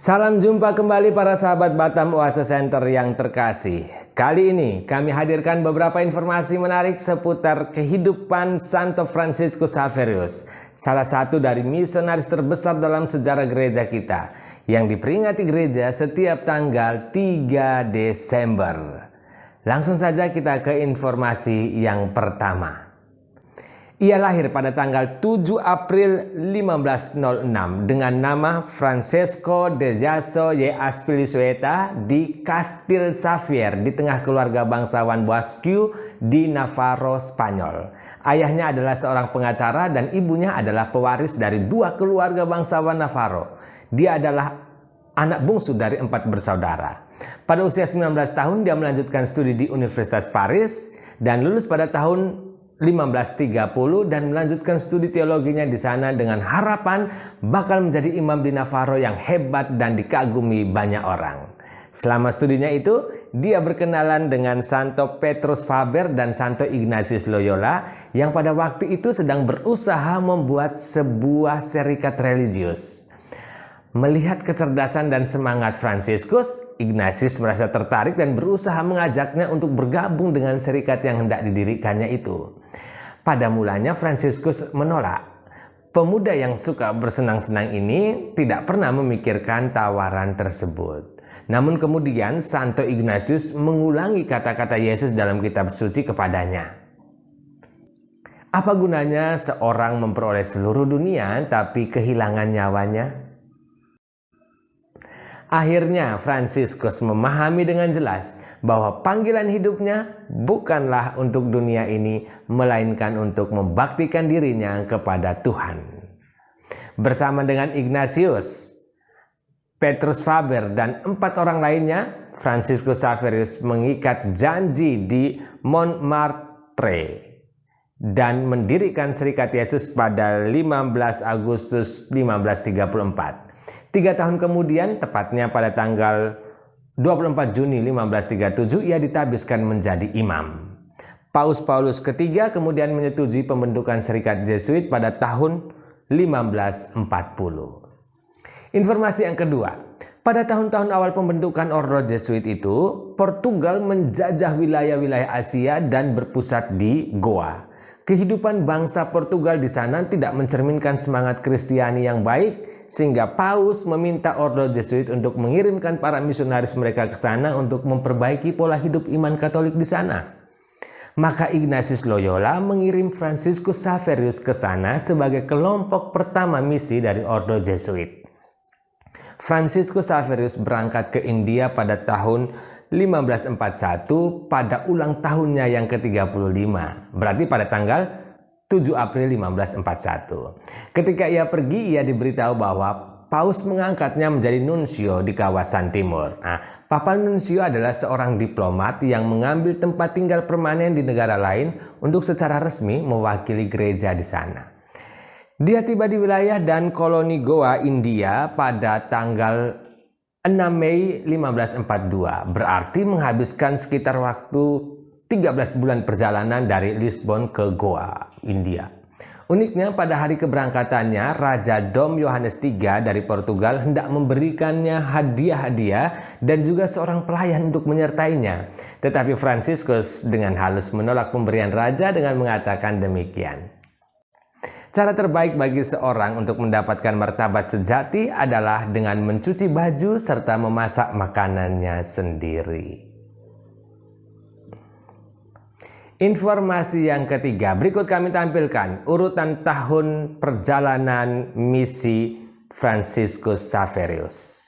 Salam jumpa kembali para sahabat Batam Oase Center yang terkasih. Kali ini kami hadirkan beberapa informasi menarik seputar kehidupan Santo Fransiskus Xaverius, salah satu dari misionaris terbesar dalam sejarah gereja kita, yang diperingati gereja setiap tanggal 3 Desember. Langsung saja kita ke informasi yang pertama. Ia lahir pada tanggal 7 April 1506 dengan nama Francesco de Jasso y Azpilicueta di Castil Xavier di tengah keluarga bangsawan Basque di Navarro, Spanyol. Ayahnya adalah seorang pengacara dan ibunya adalah pewaris dari dua keluarga bangsawan Navarro. Dia adalah anak bungsu dari 4 bersaudara. Pada usia 19 tahun dia melanjutkan studi di Universitas Paris dan lulus pada tahun 1530 dan melanjutkan studi teologinya di sana dengan harapan bakal menjadi imam di Navarro yang hebat dan dikagumi banyak orang. Selama studinya itu, dia berkenalan dengan Santo Petrus Faber dan Santo Ignatius Loyola yang pada waktu itu sedang berusaha membuat sebuah serikat religius. Melihat kecerdasan dan semangat Fransiskus, Ignatius merasa tertarik dan berusaha mengajaknya untuk bergabung dengan serikat yang hendak didirikannya itu. Pada mulanya Fransiskus menolak. Pemuda yang suka bersenang-senang ini tidak pernah memikirkan tawaran tersebut. Namun kemudian Santo Ignatius mengulangi kata-kata Yesus dalam kitab suci kepadanya. Apa gunanya seorang memperoleh seluruh dunia tapi kehilangan nyawanya? Akhirnya Fransiskus memahami dengan jelas bahwa panggilan hidupnya bukanlah untuk dunia ini, melainkan untuk membaktikan dirinya kepada Tuhan. Bersama dengan Ignatius, Petrus Faber, dan 4 orang lainnya, Fransiskus Xaverius mengikat janji di Montmartre dan mendirikan Serikat Yesus pada 15 Agustus 1534. 3 tahun kemudian, tepatnya pada tanggal 24 Juni 1537, ia ditabiskan menjadi imam. Paus Paulus ketiga kemudian menyetujui pembentukan Serikat Jesuit pada tahun 1540. Informasi yang kedua, pada tahun-tahun awal pembentukan Ordo Jesuit itu, Portugal menjajah wilayah-wilayah Asia dan berpusat di Goa. Kehidupan bangsa Portugal di sana tidak mencerminkan semangat Kristiani yang baik, sehingga Paus meminta Ordo Jesuit untuk mengirimkan para misionaris mereka ke sana untuk memperbaiki pola hidup iman Katolik di sana. Maka Ignatius Loyola mengirim Fransiskus Xaverius ke sana sebagai kelompok pertama misi dari Ordo Jesuit. Fransiskus Xaverius berangkat ke India pada tahun 1541 pada ulang tahunnya yang ke-35, berarti pada tanggal 7 April 1541. Ketika ia pergi, ia diberitahu bahwa Paus mengangkatnya menjadi nuncio di kawasan timur. Papal nuncio adalah seorang diplomat yang mengambil tempat tinggal permanen di negara lain untuk secara resmi mewakili gereja di sana. Dia tiba di wilayah dan koloni Goa, India pada tanggal 6 Mei 1542, berarti menghabiskan sekitar waktu 13 bulan perjalanan dari Lisbon ke Goa, India. Uniknya pada hari keberangkatannya, Raja Dom Yohanes III dari Portugal hendak memberikannya hadiah-hadiah dan juga seorang pelayan untuk menyertainya. Tetapi Fransiskus dengan halus menolak pemberian raja dengan mengatakan demikian. Cara terbaik bagi seorang untuk mendapatkan martabat sejati adalah dengan mencuci baju serta memasak makanannya sendiri. Informasi yang ketiga, berikut kami tampilkan urutan tahun perjalanan misi Fransiskus Xaverius.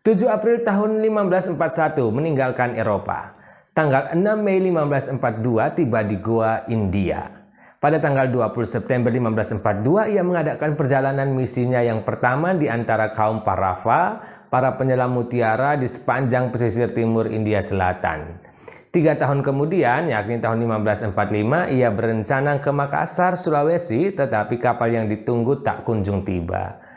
7 April tahun 1541 meninggalkan Eropa. Tanggal 6 Mei 1542 tiba di Goa, India. Pada tanggal 20 September 1542 ia mengadakan perjalanan misinya yang pertama di antara kaum Parava, para penyelam mutiara di sepanjang pesisir timur India Selatan. 3 tahun kemudian, yakni tahun 1545, ia berencana ke Makassar, Sulawesi, tetapi kapal yang ditunggu tak kunjung tiba.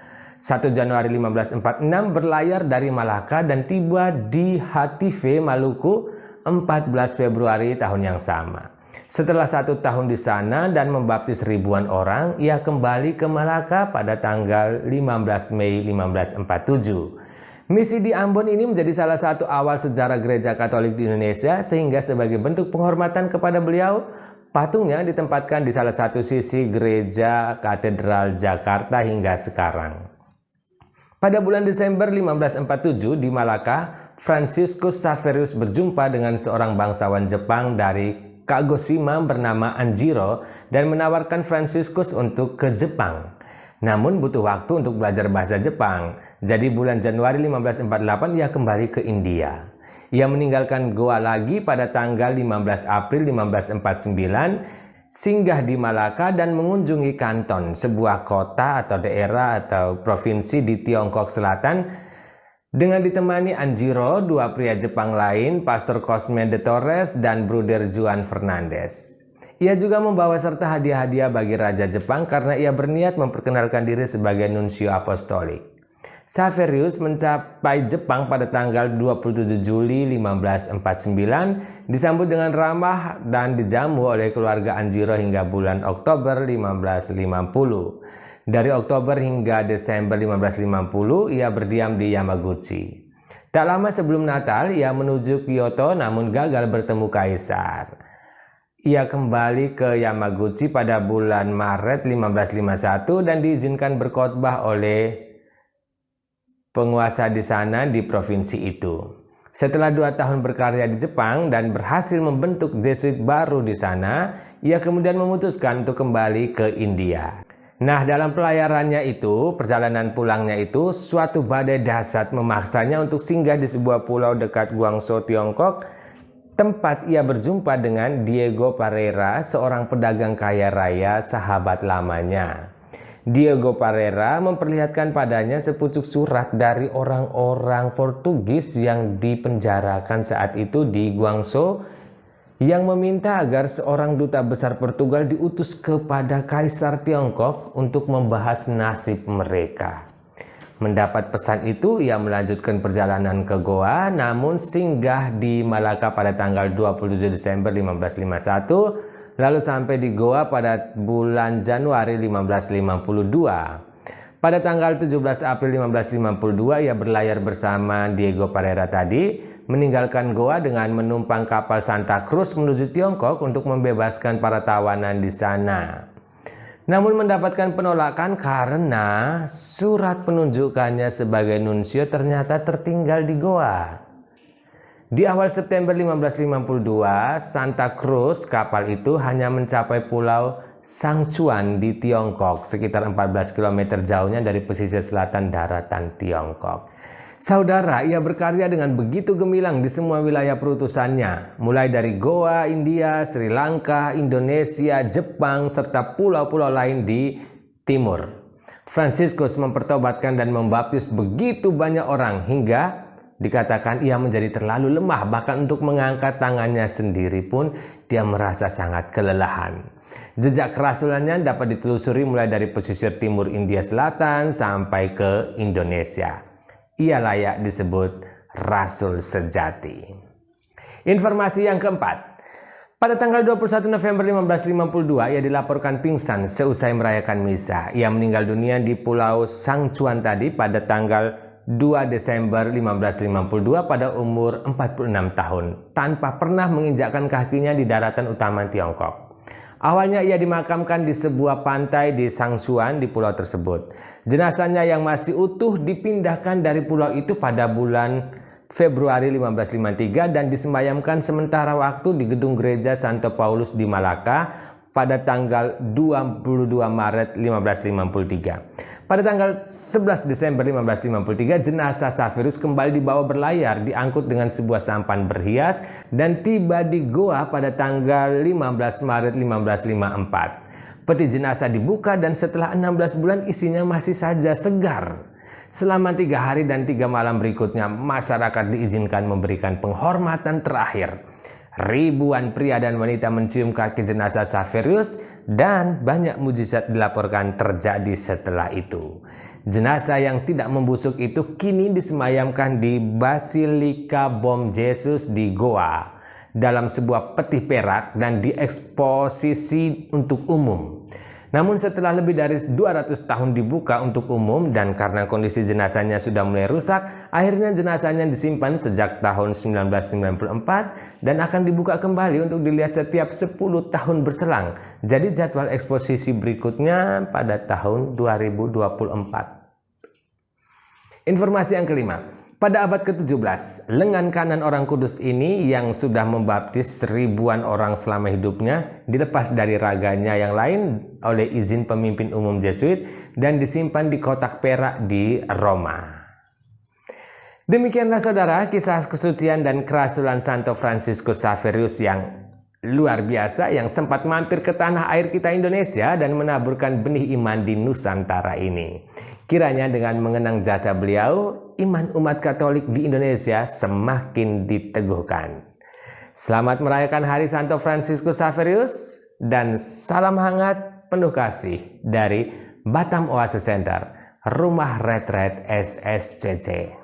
1 Januari 1546 berlayar dari Malaka dan tiba di Hative, Maluku 14 Februari tahun yang sama. Setelah 1 tahun di sana dan membaptis ribuan orang, ia kembali ke Malaka pada tanggal 15 Mei 1547. Misi di Ambon ini menjadi salah satu awal sejarah gereja Katolik di Indonesia, sehingga sebagai bentuk penghormatan kepada beliau, patungnya ditempatkan di salah satu sisi gereja Katedral Jakarta hingga sekarang. Pada bulan Desember 1547 di Malaka, Franciscus Xaverius berjumpa dengan seorang bangsawan Jepang dari Kagoshima bernama Anjiro dan menawarkan Franciscus untuk ke Jepang. Namun butuh waktu untuk belajar bahasa Jepang. Jadi bulan Januari 1548 ia kembali ke India. Ia meninggalkan Goa lagi pada tanggal 15 April 1549, singgah di Malaka dan mengunjungi Kanton, sebuah kota atau daerah atau provinsi di Tiongkok Selatan, dengan ditemani Anjiro, 2 pria Jepang lain, Pastor Cosme de Torres dan Bruder Juan Fernandez. Ia juga membawa serta hadiah-hadiah bagi Raja Jepang karena ia berniat memperkenalkan diri sebagai nuncio apostolik. Xaverius mencapai Jepang pada tanggal 27 Juli 1549, disambut dengan ramah dan dijamu oleh keluarga Anjiro hingga bulan Oktober 1550. Dari Oktober hingga Desember 1550, ia berdiam di Yamaguchi. Tak lama sebelum Natal, ia menuju Kyoto namun gagal bertemu kaisar. Ia kembali ke Yamaguchi pada bulan Maret 1551 dan diizinkan berkhotbah oleh penguasa di sana di provinsi itu. Setelah 2 tahun berkarya di Jepang dan berhasil membentuk Jesuit baru di sana, ia kemudian memutuskan untuk kembali ke India. Nah, dalam pelayarannya itu, perjalanan pulangnya itu, suatu badai dahsyat memaksanya untuk singgah di sebuah pulau dekat Guangzhou, Tiongkok, tempat ia berjumpa dengan Diego Parreira, seorang pedagang kaya raya, sahabat lamanya. Diego Parreira memperlihatkan padanya sepucuk surat dari orang-orang Portugis yang dipenjarakan saat itu di Guangzhou, yang meminta agar seorang duta besar Portugal diutus kepada Kaisar Tiongkok untuk membahas nasib mereka. Mendapat pesan itu, ia melanjutkan perjalanan ke Goa, namun singgah di Malaka pada tanggal 27 Desember 1551, lalu sampai di Goa pada bulan Januari 1552. Pada tanggal 17 April 1552, ia berlayar bersama Diego Parreira tadi, meninggalkan Goa dengan menumpang kapal Santa Cruz menuju Tiongkok untuk membebaskan para tawanan di sana. Namun mendapatkan penolakan karena surat penunjukannya sebagai nuncio ternyata tertinggal di Goa. Di awal September 1552, Santa Cruz, kapal itu hanya mencapai pulau Sangchuan di Tiongkok, sekitar 14 km jauhnya dari pesisir selatan daratan Tiongkok. Saudara, ia berkarya dengan begitu gemilang di semua wilayah perutusannya, mulai dari Goa, India, Sri Lanka, Indonesia, Jepang, serta pulau-pulau lain di timur. Franciscus mempertobatkan dan membaptis begitu banyak orang hingga dikatakan ia menjadi terlalu lemah, bahkan untuk mengangkat tangannya sendiri pun dia merasa sangat kelelahan. Jejak kerasulannya dapat ditelusuri mulai dari pesisir timur India Selatan sampai ke Indonesia. Ia layak disebut Rasul sejati. Informasi yang keempat. Pada tanggal 21 November 1552, ia dilaporkan pingsan seusai merayakan misa. Ia meninggal dunia di Pulau Sangchuan tadi pada tanggal 2 Desember 1552 pada umur 46 tahun, tanpa pernah menginjakkan kakinya di daratan utama Tiongkok. Awalnya ia dimakamkan di sebuah pantai di Sangchuan di pulau tersebut. Jenazahnya yang masih utuh dipindahkan dari pulau itu pada bulan Februari 1553 dan disemayamkan sementara waktu di gedung gereja Santo Paulus di Malaka pada tanggal 22 Maret 1553. Pada tanggal 11 Desember 1553, jenazah Xaverius kembali dibawa berlayar, diangkut dengan sebuah sampan berhias dan tiba di Goa pada tanggal 15 Maret 1554. Peti jenazah dibuka dan setelah 16 bulan isinya masih saja segar. Selama 3 hari dan 3 malam berikutnya, masyarakat diizinkan memberikan penghormatan terakhir. Ribuan pria dan wanita mencium kaki jenazah Xaverius dan banyak mujizat dilaporkan terjadi setelah itu. Jenazah yang tidak membusuk itu kini disemayamkan di Basilika Bom Jesus di Goa. dalam sebuah peti perak dan dieksposisi untuk umum. Namun setelah lebih dari 200 tahun dibuka untuk umum dan karena kondisi jenazahnya sudah mulai rusak, akhirnya jenazahnya disimpan sejak tahun 1994 dan akan dibuka kembali untuk dilihat setiap 10 tahun berselang. Jadi jadwal eksposisi berikutnya pada tahun 2024. Informasi yang kelima. Pada abad ke-17, lengan kanan orang kudus ini yang sudah membaptis ribuan orang selama hidupnya dilepas dari raganya yang lain oleh izin pemimpin umum Jesuit dan disimpan di kotak perak di Roma. Demikianlah saudara kisah kesucian dan kerasulan Santo Fransiskus Xaverius yang luar biasa yang sempat mampir ke tanah air kita Indonesia dan menaburkan benih iman di Nusantara ini. Kiranya dengan mengenang jasa beliau, iman umat Katolik di Indonesia semakin diteguhkan. Selamat merayakan Hari Santo Fransiskus Xaverius dan salam hangat penuh kasih dari Batam Oasis Center, Rumah Retret SSCC.